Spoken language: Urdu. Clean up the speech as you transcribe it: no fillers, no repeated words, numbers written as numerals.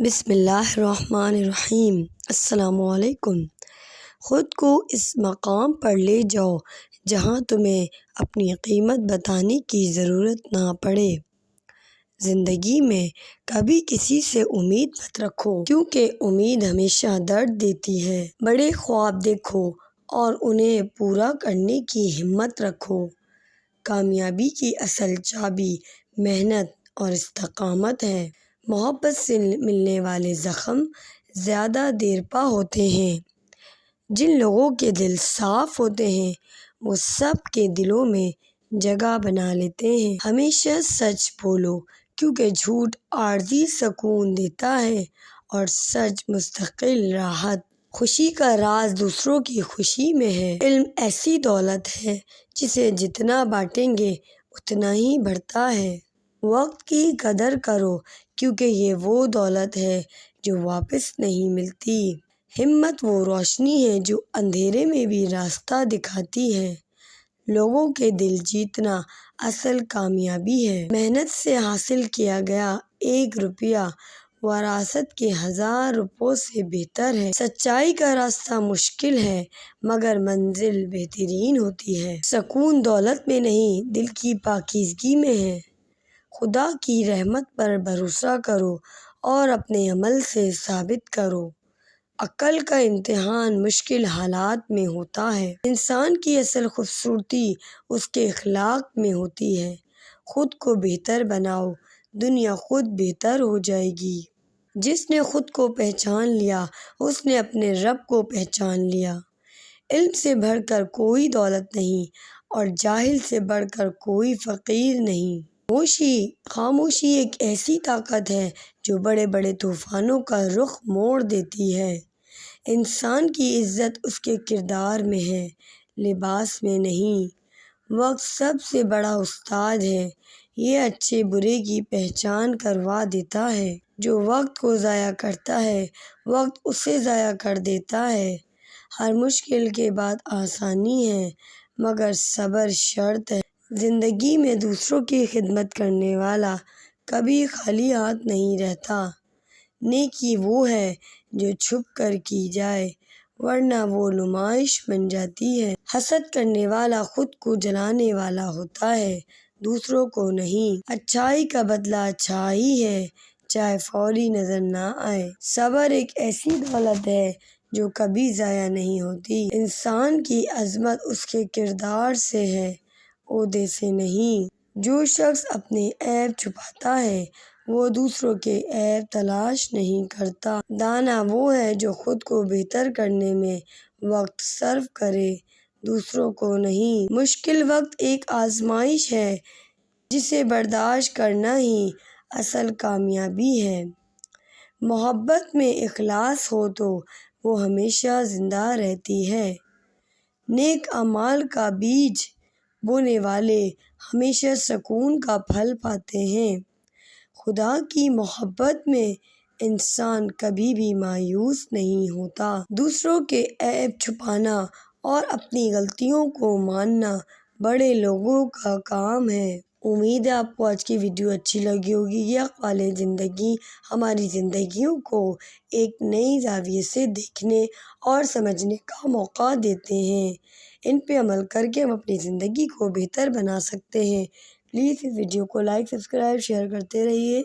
بسم اللہ الرحمن الرحیم۔ السلام علیکم۔ خود کو اس مقام پر لے جاؤ جہاں تمہیں اپنی قیمت بتانے کی ضرورت نہ پڑے۔ زندگی میں کبھی کسی سے امید مت رکھو، کیونکہ امید ہمیشہ درد دیتی ہے۔ بڑے خواب دیکھو اور انہیں پورا کرنے کی ہمت رکھو۔ کامیابی کی اصل چابی محنت اور استقامت ہے۔ محبت سے ملنے والے زخم زیادہ دیر پا ہوتے ہیں۔ جن لوگوں کے دل صاف ہوتے ہیں وہ سب کے دلوں میں جگہ بنا لیتے ہیں۔ ہمیشہ سچ بولو، کیونکہ جھوٹ عارضی سکون دیتا ہے اور سچ مستقل راحت۔ خوشی کا راز دوسروں کی خوشی میں ہے۔ علم ایسی دولت ہے جسے جتنا بانٹیں گے اتنا ہی بڑھتا ہے۔ وقت کی قدر کرو، کیونکہ یہ وہ دولت ہے جو واپس نہیں ملتی۔ ہمت وہ روشنی ہے جو اندھیرے میں بھی راستہ دکھاتی ہے۔ لوگوں کے دل جیتنا اصل کامیابی ہے۔ محنت سے حاصل کیا گیا 1 روپیہ وراثت کے 1000 روپیوں سے بہتر ہے۔ سچائی کا راستہ مشکل ہے مگر منزل بہترین ہوتی ہے۔ سکون دولت میں نہیں، دل کی پاکیزگی میں ہے۔ خدا کی رحمت پر بھروسہ کرو اور اپنے عمل سے ثابت کرو۔ عقل کا امتحان مشکل حالات میں ہوتا ہے۔ انسان کی اصل خوبصورتی اس کے اخلاق میں ہوتی ہے۔ خود کو بہتر بناؤ، دنیا خود بہتر ہو جائے گی۔ جس نے خود کو پہچان لیا اس نے اپنے رب کو پہچان لیا۔ علم سے بڑھ کر کوئی دولت نہیں اور جاہل سے بڑھ کر کوئی فقیر نہیں۔ خاموشی ایک ایسی طاقت ہے جو بڑے بڑے طوفانوں کا رخ موڑ دیتی ہے۔ انسان کی عزت اس کے کردار میں ہے، لباس میں نہیں۔ وقت سب سے بڑا استاد ہے، یہ اچھے برے کی پہچان کروا دیتا ہے۔ جو وقت کو ضائع کرتا ہے وقت اسے ضائع کر دیتا ہے۔ ہر مشکل کے بعد آسانی ہے مگر صبر شرط ہے۔ زندگی میں دوسروں کی خدمت کرنے والا کبھی خالی ہاتھ نہیں رہتا۔ نیکی وہ ہے جو چھپ کر کی جائے ورنہ وہ نمائش بن جاتی ہے۔ حسد کرنے والا خود کو جلانے والا ہوتا ہے، دوسروں کو نہیں۔ اچھائی کا بدلہ اچھائی ہے، چاہے فوری نظر نہ آئے۔ صبر ایک ایسی دولت ہے جو کبھی ضائع نہیں ہوتی۔ انسان کی عظمت اس کے کردار سے ہے، عہدے سے نہیں۔ جو شخص اپنے عیب چھپاتا ہے وہ دوسروں کے عیب تلاش نہیں کرتا۔ دانا وہ ہے جو خود کو بہتر کرنے میں وقت صرف کرے، دوسروں کو نہیں۔ مشکل وقت ایک آزمائش ہے جسے برداشت کرنا ہی اصل کامیابی ہے۔ محبت میں اخلاص ہو تو وہ ہمیشہ زندہ رہتی ہے۔ نیک اعمال کا بیج بونے والے ہمیشہ سکون کا پھل پاتے ہیں۔ خدا کی محبت میں انسان کبھی بھی مایوس نہیں ہوتا۔ دوسروں کے عیب چھپانا اور اپنی غلطیوں کو ماننا بڑے لوگوں کا کام ہے۔ امید ہے آپ کو آج کی ویڈیو اچھی لگی ہوگی۔ یہ اقوال زندگی ہماری زندگیوں کو ایک نئی زاویے سے دیکھنے اور سمجھنے کا موقع دیتے ہیں۔ ان پہ عمل کر کے ہم اپنی زندگی کو بہتر بنا سکتے ہیں۔ پلیز اس ویڈیو کو لائک، سبسکرائب، شیئر کرتے رہیے۔